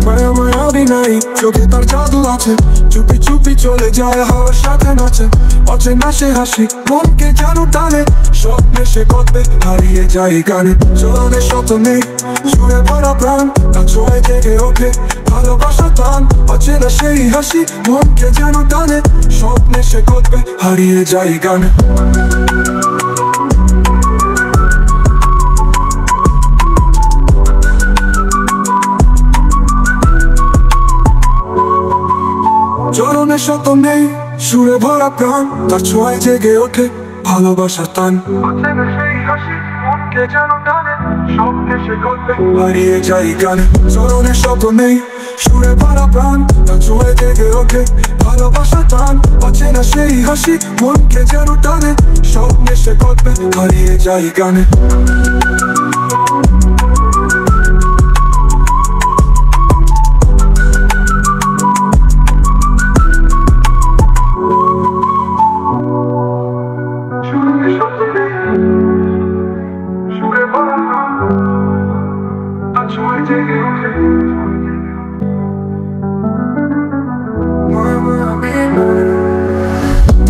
মায়া মায়া বিনাই চোখে তার জাদু আছে, চুপি চুপি চলে যায় হাওয়ার সাথে নাচে। অচেনা সে হাসি মনকে যেন টানে, স্বপ্নে সে গল্পে হারিয়ে যায় গানে। চলনে শত নেই সুরে ভরা প্রাণ, তার ছোঁয়ায় জেগে ওঠে ভালোবাসা টান। অচেনা সেই হাসি মনকে যেন টানে, স্বপ্নে সে গল্পে হারিয়ে যায় গানে। চরণে শত নেই সুরে ভরা প্রাণ, তার ছোঁয়ায় জেগে ওঠে ভালোবাসার টান। অচেনা সেই হাসি মনকে যেন টানে, স্বপ্নে সে গল্পে হারিয়ে যায় গানে। চরণে শত নেই সুরে ভরা প্রাণ, তার ছোঁয়ায় জেগে ওঠে ভালোবাসার টান। অচেনা সেই হাসি মনকে যেন টানে, স্বপ্নে সে গল্পে হারিয়ে যায় গানে।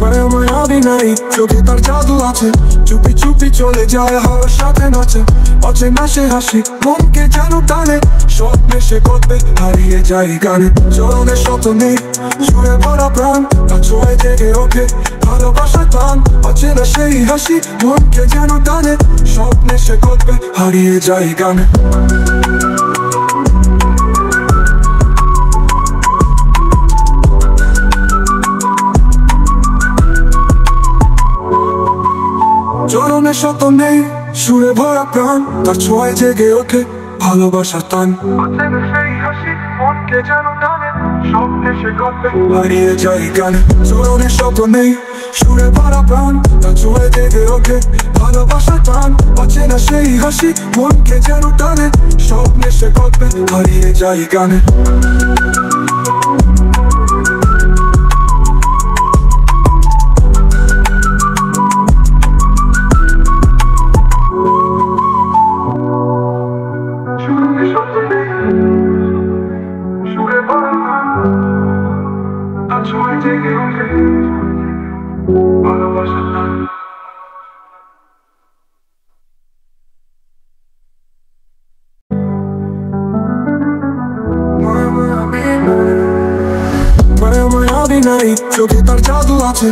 মায়া মায়া বিনাই চোখে তার জাদু আছে, চুপি চুপি চলে যায় হাওয়ার সাথে নাচে। অচেনা সে হাসি মনকে যেন টানে, স্বপ্নে সে গল্পে হারিয়ে যায় গানে। চরণে শত নেই সুরে ভরা প্রাণ, তার ছোঁয়ায় জেগে ওঠে ভালোবাসার টান। অচেনা সেই হাসি মনকে যেন টানে, স্বপ্নে সে গল্পে হারিয়ে যায় গানে। চরণে শত নেই সুরে ভরা প্রাণ, তার ছোঁয়ায় জেগে ওঠে ভালোবাসার টান। অচেনা সেই হাসি মনকে যেন টানে, স্বপ্নে সে গল্পে হারিয়ে যায় গানে। চরণে শত নেই সুরে ভরা প্রাণ, তার ছোঁয়ায় জেগে ওঠে ভালোবাসার টান। অচেনা সেই হাসি মনকে যেন টানে, স্বপ্নে সে গল্পে হারিয়ে যায় গানে। মায়া মায়া বিনাই চোখে তার জাদু আছে।